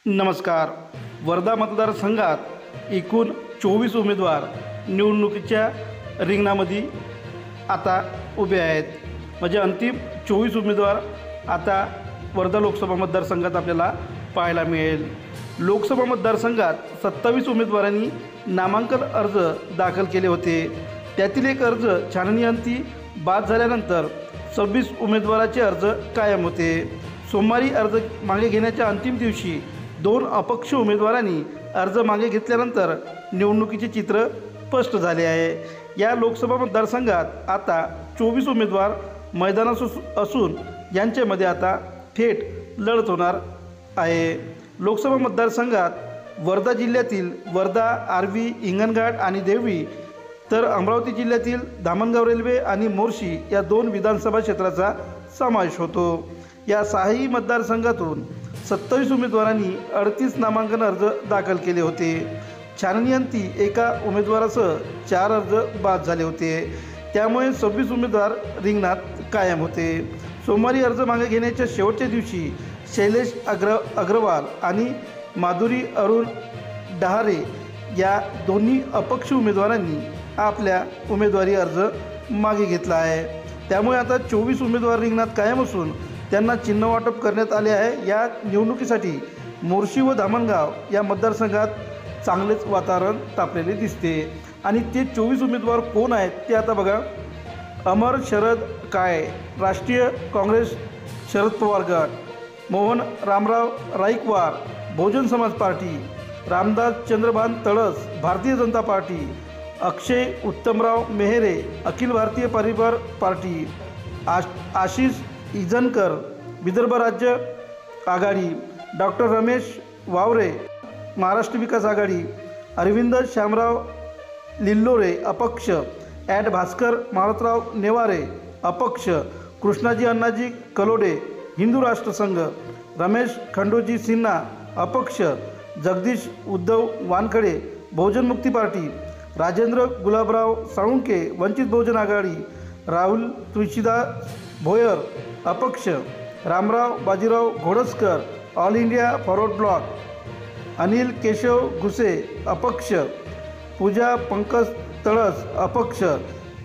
नमस्कार. वर्धा मतदारसंघात एकूण 24 उमेदवार निवडणुकीच्या रिंगणामध्ये आता उभे आहेत. म्हणजे अंतिम 24 उमेदवार आता वर्धा लोकसभा मतदारसंघात आपल्याला पाहायला मिळेल. लोकसभा मतदारसंघात 27 उमेदवारांनी नामांकन अर्ज दाखल केले होते. त्यातील एक अर्ज छाननीअंती बाद झाल्यानंतर 26 उमेदवाराचे अर्ज कायम होते. सोमवारी अर्ज मागे घेण्याच्या अंतिम दिवशी 2 अपक्ष उमेदवारांनी अर्ज मागे घेतल्यानंतर निवडणुकीचे चित्र स्पष्ट झाले आहे. या लोकसभा मतदारसंघात आता 24 उमेदवार मैदानात असून यांच्यामध्ये आता थेट लढत होणार आहे. लोकसभा मतदारसंघात वर्धा जिल्ह्यातील वर्धा, आर्वी, हिंगणघाट आणि देवळी, तर अमरावती जिल्ह्यातील धामणगाव रेल्वे आणि मोर्शी या 2 विधानसभा क्षेत्राचा समावेश होतो. या 6ही मतदारसंघातून 27 उमेदवारांनी 38 नामांकन अर्ज दाखल केले होते. छाननीअंती एका उमेदवारासह 4 अर्ज बाद झाले होते. त्यामुळे 26 उमेदवार रिंगणात कायम होते. सोमवारी अर्ज मागे घेण्याच्या शेवटच्या दिवशी शैलेश अग्रवाल आणि माधुरी अरुण डहारे या दोन्ही अपक्ष उमेदवारांनी आपल्या उमेदवारी अर्ज मागे घेतला आहे. त्यामुळे आता 24 उमेदवार रिंगणात कायम असून त्यांना चिन्ह वाटप करण्यात आले आहे. या निवडणुकीसाठी मोर्शी व धामणगाव या मतदारसंघात चांगलेच वातावरण तापलेले दिसते. आणि ते 24 उमेदवार कोण आहेत ते आता बघा. अमर शरद काळे, राष्ट्रीय काँग्रेस शरद पवार गट, मोहन रामराव राईकवार, बहुजन समाज पार्टी, रामदास चंद्रभान तळस, भारतीय जनता पार्टी, अक्षय उत्तमराव मेहरे, अखिल भारतीय परिवार पार्टी, आशिष इजनकर, विदर्भ राज्य आघाडी, डॉक्टर रमेश वावरे, महाराष्ट्र विकास आघाडी, अरविंद श्यामराव लिल्लोरे अपक्ष, ॲड भास्कर मारुतराव नेवारे अपक्ष, कृष्णाजी अण्णाजी कलोडे हिंदू राष्ट्र संघ, रमेश खंडोजी सिन्हा अपक्ष, जगदीश उद्धव वानखडे बहुजन मुक्ती पार्टी, राजेंद्र गुलाबराव साळुंके वंचित बहुजन आघाडी, राहुल तुळशीदास भोयर अपक्ष, Ramrao Bajirao Ghodaskar all India forward bloc, Anil Keshav Ghuse अपक्ष, पूजा पंकज तळस अपक्ष,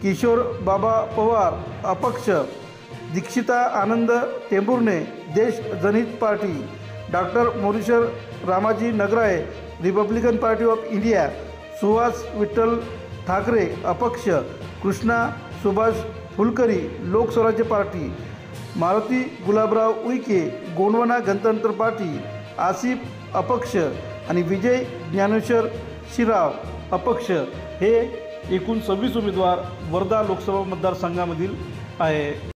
किशोर बाबा पवार अपक्ष, दीक्षिता आनंद Tembhurne Desh Janhit party, doctor Moreshwar Ramaji Nagrale Republican party of India, Suhas Vitthal Thackeray अपक्ष, कृष्णा सुभाष फुलकरी लोकस्वराज्य पार्टी, मारुती गुलाबराव उईके गोंडवाना गणतंत्र पार्टी, आसिफ अपक्ष आणि विजय ज्ञानेश्वर शिराव अपक्ष हे एकूण 26 उमेदवार वर्धा लोकसभा मतदारसंघामधील आहे.